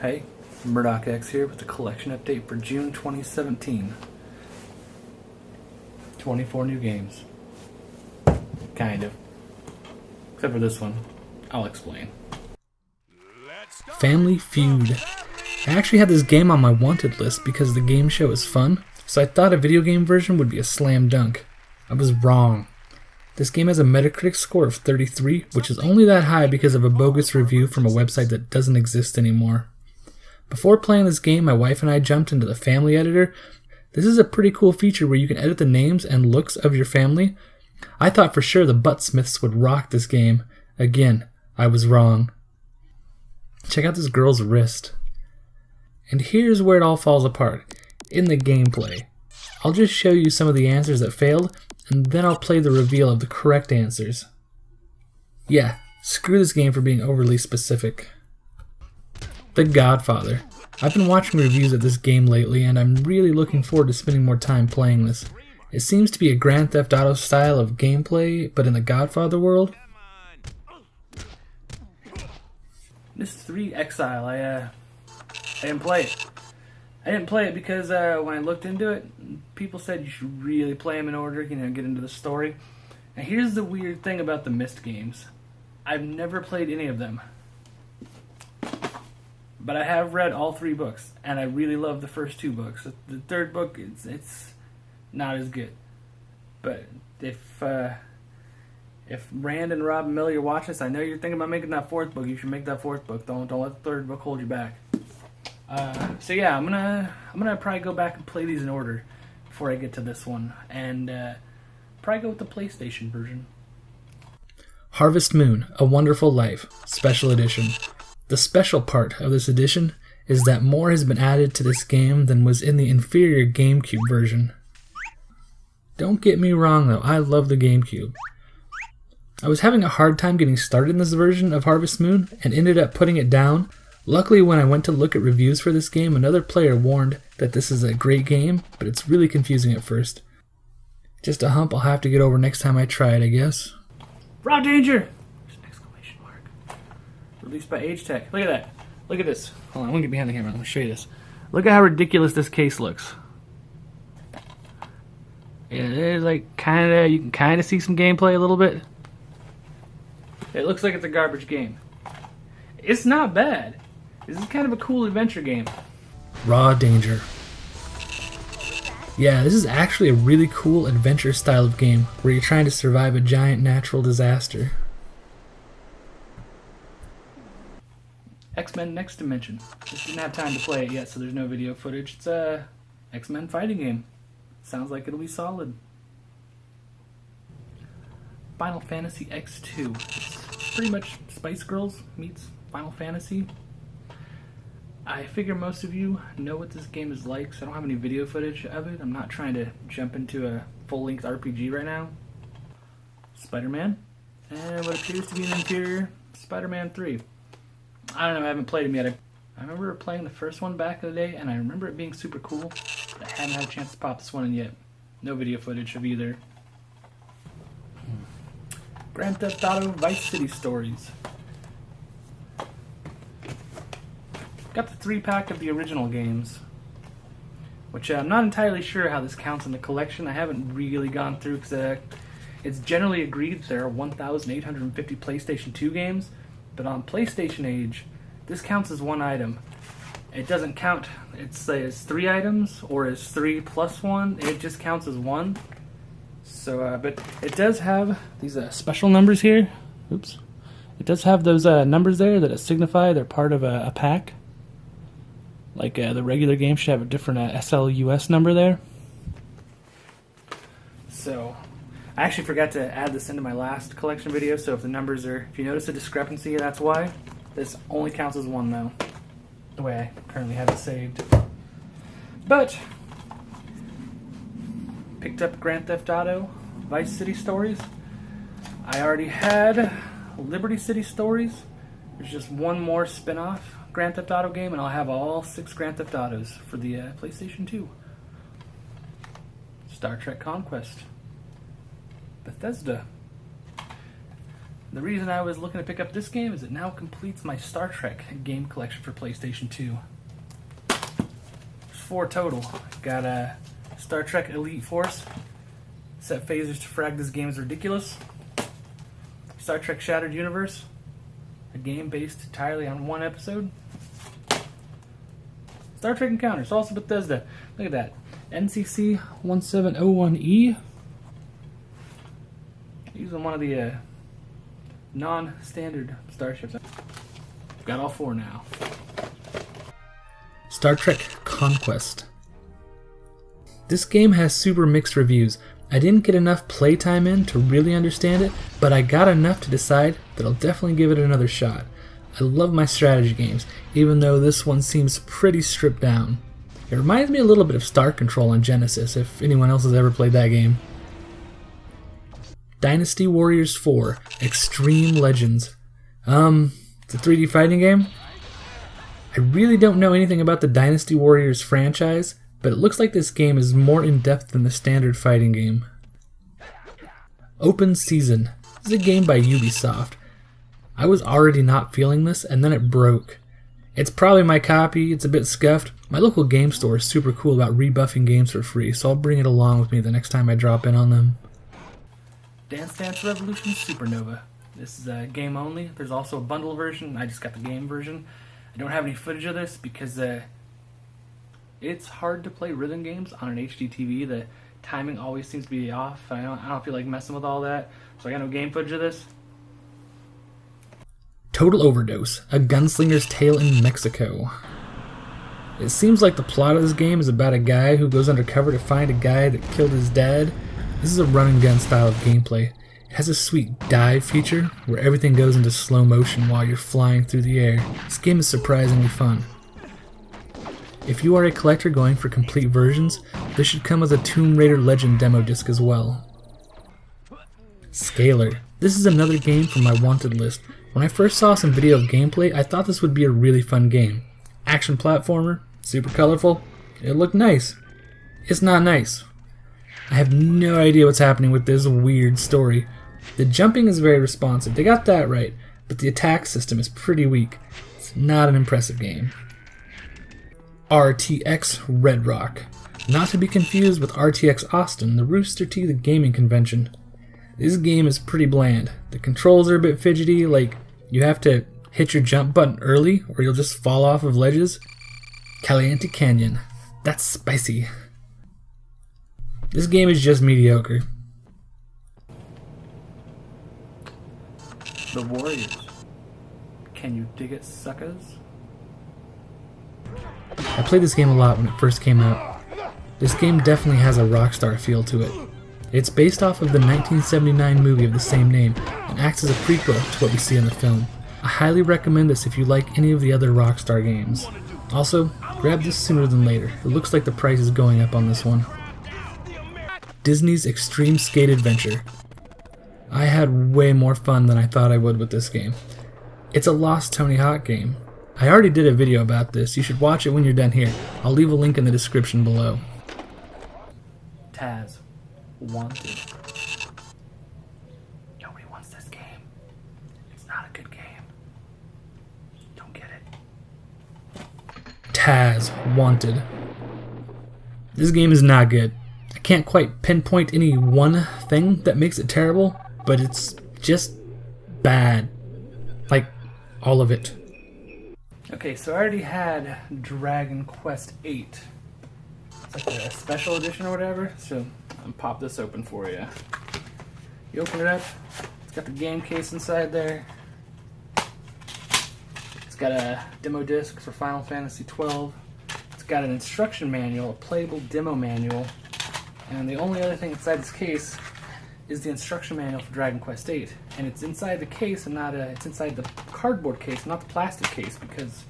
Hey, Murdoch X here with the collection update for June 2017. 24 new games. Kind of. Except for this one. I'll explain. Family Feud. I actually had this game on my wanted list because the game show is fun, so I thought a video game version would be a slam dunk. I was wrong. This game has a Metacritic score of 33, which is only that high because of a bogus review from a website that doesn't exist anymore. Before playing this game, my wife and I jumped into the family editor. This is a pretty cool feature where you can edit the names and looks of your family. I thought for sure the Buttsmiths would rock this game. Again, I was wrong. Check out this girl's wrist. And here's where it all falls apart. In the gameplay. I'll just show you some of the answers that failed, and then I'll play the reveal of the correct answers. Yeah, screw this game for being overly specific. The Godfather. I've been watching reviews of this game lately, and I'm really looking forward to spending more time playing this. It seems to be a Grand Theft Auto style of gameplay, but in the Godfather world. Myst III Exile, I didn't play it. I didn't play it because when I looked into it, people said you should really play them in order, get into the story. And here's the weird thing about the Myst games. I've never played any of them. But I have read all 3 books, and I really love the first 2 books. The 3rd book, it's not as good. But if Rand and Rob and Millie are watching this, I know you're thinking about making that 4th book. You should make that 4th book. Don't let the 3rd book hold you back. So yeah, I'm gonna probably go back and play these in order before I get to this one, and probably go with the PlayStation version. Harvest Moon: A Wonderful Life, Special Edition. The special part of this edition is that more has been added to this game than was in the inferior GameCube version. Don't get me wrong though, I love the GameCube. I was having a hard time getting started in this version of Harvest Moon and ended up putting it down. Luckily, when I went to look at reviews for this game, another player warned that this is a great game, but it's really confusing at first. Just a hump I'll have to get over next time I try it, I guess. Raw Danger! Exclamation mark. Released by Age Tech. Look at that. Look at this. Hold on, I'm gonna get behind the camera. I'm gonna show you this. Look at how ridiculous this case looks. It is like you can kinda see some gameplay a little bit. It looks like it's a garbage game. It's not bad. This is kind of a cool adventure game. Raw Danger. Yeah, this is actually a really cool adventure style of game where you're trying to survive a giant natural disaster. X-Men Next Dimension. Just didn't have time to play it yet, so there's no video footage. It's a X-Men fighting game. Sounds like it'll be solid. Final Fantasy X2. It's pretty much Spice Girls meets Final Fantasy. I figure most of you know what this game is like, so I don't have any video footage of it. I'm not trying to jump into a full-length RPG right now. Spider-Man, and what appears to be an inferior Spider-Man 3. I don't know, I haven't played them yet. I remember playing the first one back in the day, and I remember it being super cool. But I haven't had a chance to pop this one in yet. No video footage of either. Grand Theft Auto Vice City Stories. Got the 3-pack of the original games, which I'm not entirely sure how this counts in the collection. I haven't really gone through because it's generally agreed that there are 1,850 PlayStation 2 games, but on PlayStation Age, this counts as one item. It doesn't count, it's 3 items, or as 3 plus 1, it just counts as 1. So, but it does have these special numbers here. Oops. It does have those numbers there that signify they're part of a pack. Like the regular game should have a different SLUS number there. So, I actually forgot to add this into my last collection video, so if the numbers are, if you notice a discrepancy, that's why. This only counts as 1 though, the way I currently have it saved. But, picked up Grand Theft Auto Vice City Stories. I already had Liberty City Stories. There's just one more spin-off Grand Theft Auto game, and I'll have all 6 Grand Theft Autos for the PlayStation 2. Star Trek Conquest. Bethesda. The reason I was looking to pick up this game is it now completes my Star Trek game collection for PlayStation 2. There's 4 total. Got a Star Trek Elite Force. Set phasers to frag this game is ridiculous. Star Trek Shattered Universe. A game based entirely on 1 episode. Star Trek Encounters, also Bethesda. Look at that. NCC 1701E. Using one of the non-standard starships. Got all 4 now. Star Trek Conquest. This game has super mixed reviews. I didn't get enough playtime in to really understand it, but I got enough to decide that I'll definitely give it another shot. I love my strategy games, even though this one seems pretty stripped down. It reminds me a little bit of Star Control on Genesis, if anyone else has ever played that game. Dynasty Warriors 4, Xtreme Legends. It's a 3D fighting game. I really don't know anything about the Dynasty Warriors franchise, but it looks like this game is more in-depth than the standard fighting game. Open Season. This is a game by Ubisoft. I was already not feeling this, and then it broke. It's probably my copy, it's a bit scuffed. My local game store is super cool about rebuffing games for free, so I'll bring it along with me the next time I drop in on them. Dance Dance Revolution SuperNOVA. This is game only. There's also a bundle version. I just got the game version. I don't have any footage of this because it's hard to play rhythm games on an HD TV. The timing always seems to be off. I don't feel like messing with all that, so I got no game footage of this. Total Overdose, a gunslinger's tale in Mexico. It seems like the plot of this game is about a guy who goes undercover to find a guy that killed his dad. This is a run and gun style of gameplay. It has a sweet dive feature where everything goes into slow motion while you're flying through the air. This game is surprisingly fun. If you are a collector going for complete versions, this should come with a Tomb Raider Legend demo disc as well. Scalar. This is another game from my wanted list. When I first saw some video of gameplay, I thought this would be a really fun game. Action platformer, super colorful, it looked nice. It's not nice. I have no idea what's happening with this weird story. The jumping is very responsive, they got that right, but the attack system is pretty weak. It's not an impressive game. RTX Red Rock. Not to be confused with RTX Austin, the Rooster Teeth gaming convention. This game is pretty bland. The controls are a bit fidgety, like you have to hit your jump button early or you'll just fall off of ledges. Caliente Canyon. That's spicy. This game is just mediocre. The Warriors. Can you dig it, suckers? I played this game a lot when it first came out. This game definitely has a Rockstar feel to it. It's based off of the 1979 movie of the same name and acts as a prequel to what we see in the film. I highly recommend this if you like any of the other Rockstar games. Also, grab this sooner than later. It looks like the price is going up on this one. Disney's Extreme Skate Adventure. I had way more fun than I thought I would with this game. It's a Lost Tony Hawk game. I already did a video about this. You should watch it when you're done here. I'll leave a link in the description below. Taz. Wanted. Nobody wants this game. It's not a good game. Don't get it. Taz Wanted. This game is not good. I can't quite pinpoint any one thing that makes it terrible, but it's just bad. Like, all of it. Okay, so I already had Dragon Quest VIII. It's like a special edition or whatever, so I'll pop this open for you. You open it up, it's got the game case inside there. It's got a demo disc for Final Fantasy XII. It's got an instruction manual, a playable demo manual, and the only other thing inside this case is the instruction manual for Dragon Quest VIII. And it's inside the case and not it's inside the cardboard case, not the plastic case, because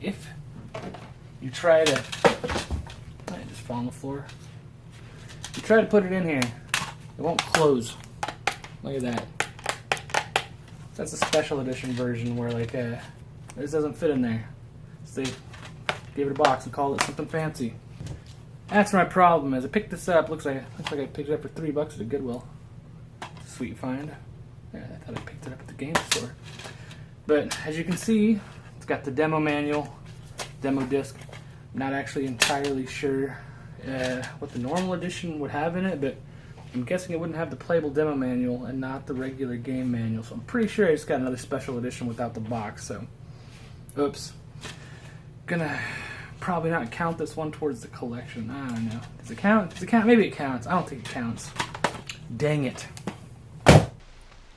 if you try to I just fall on the floor. You try to put it in here, it won't close. Look at that. That's a special edition version where like this doesn't fit in there. So they gave it a box and called it something fancy. That's my problem. As I picked this up, looks like I picked it up for $3 at a Goodwill. Sweet find. Yeah, I thought I picked it up at the game store. But as you can see, it's got the demo manual, demo disc. I'm not actually entirely sure what the normal edition would have in it, but I'm guessing it wouldn't have the playable demo manual and not the regular game manual. So I'm pretty sure I just got another special edition without the box. So, oops. Gonna probably not count this one towards the collection. I don't know. Does it count? Does it count? Maybe it counts. I don't think it counts. Dang it.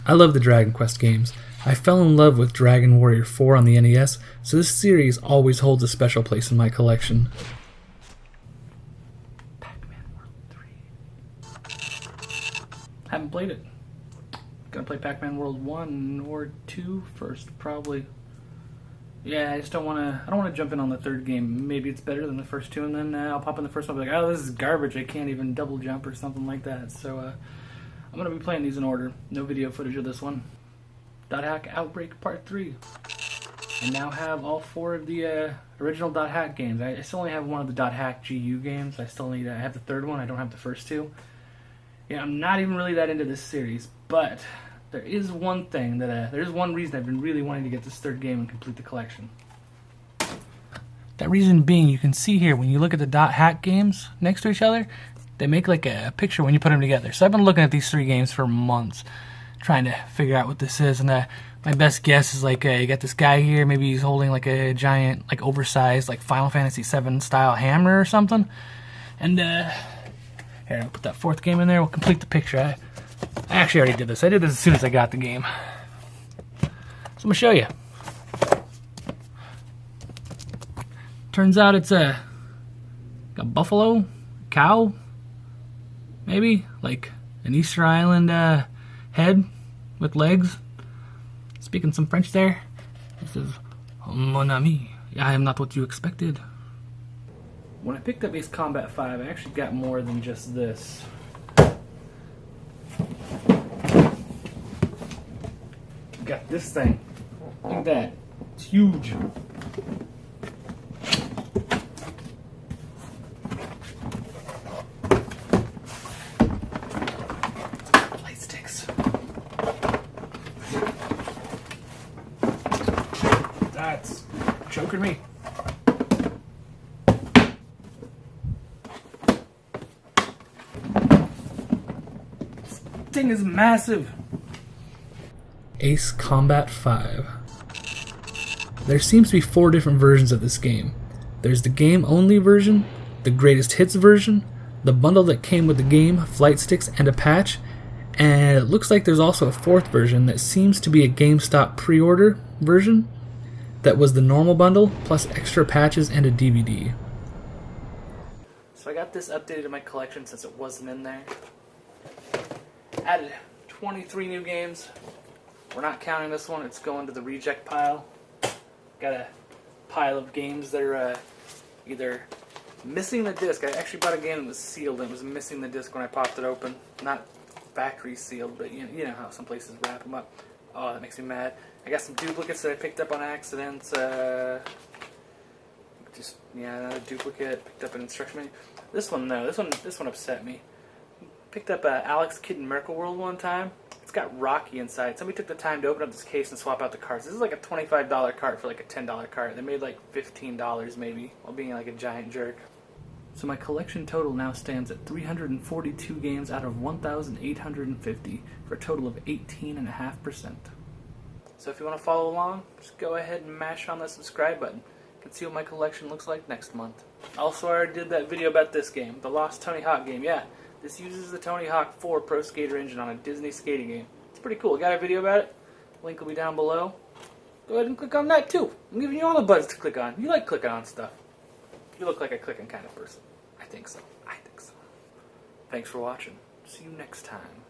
I love the Dragon Quest games. I fell in love with Dragon Warrior 4 on the NES, so this series always holds a special place in my collection. Pac Man World 3. Haven't played it. Gonna play Pac Man World 1 or 2 first, probably. Yeah, I just don't want to. I don't want to jump in on the third game. Maybe it's better than the first two, and then I'll pop in the first one and be like, oh, this is garbage. I can't even double jump or something like that. So I'm gonna be playing these in order. No video footage of this one. .hack Outbreak Part 3. I now have all 4 of the original .hack games. I still only have one of the .hack GU games. I still need. I have the third one. I don't have the first two. Yeah, I'm not even really that into this series, but there is one thing that there's one reason I've been really wanting to get this third game and complete the collection. That reason being, you can see here when you look at the .hack games next to each other, they make like a picture when you put them together. So I've been looking at these 3 games for months, trying to figure out what this is. And my best guess is like you got this guy here. Maybe he's holding like a giant, like oversized, like Final Fantasy VII style hammer or something. And here, I'll put that 4th game in there. We'll complete the picture. I actually already did this. I did this as soon as I got the game. So I'm gonna show you. Turns out it's a buffalo, cow, maybe like an Easter Island head with legs. Speaking some French there. This is mon ami. I am not what you expected. When I picked up Ace Combat 5, I actually got more than just this. Got this thing. Look at that. It's huge. Light sticks. That's choking me. This thing is massive. Ace Combat 5. There seems to be 4 different versions of this game. There's the game-only version, the greatest hits version, the bundle that came with the game, flight sticks, and a patch, and it looks like there's also a 4th version that seems to be a GameStop pre-order version that was the normal bundle, plus extra patches and a DVD. So I got this updated to my collection since it wasn't in there. Added 23 new games. We're not counting this one, it's going to the reject pile. Got a pile of games that are either missing the disc. I actually bought a game that was sealed and it was missing the disc when I popped it open. Not factory sealed, but you know how some places wrap them up. Oh, that makes me mad. I got some duplicates that I picked up on accident. Another duplicate. Picked up an instruction manual. This one, no. This one upset me. Picked up Alex Kidd in Miracle World one time. It's got Rocky inside. Somebody took the time to open up this case and swap out the cards. This is like a $25 cart for like a $10 cart. They made like $15 maybe, while being like a giant jerk. So my collection total now stands at 342 games out of 1,850 for a total of 18.5%. So if you want to follow along, just go ahead and mash on the subscribe button. You can see what my collection looks like next month. Also, I already did that video about this game, the Lost Tony Hawk game. Yeah. This uses the Tony Hawk 4 Pro Skater engine on a Disney skating game. It's pretty cool. Got a video about it. Link will be down below. Go ahead and click on that too. I'm giving you all the buttons to click on. You like clicking on stuff. You look like a clicking kind of person. I think so. Thanks for watching. See you next time.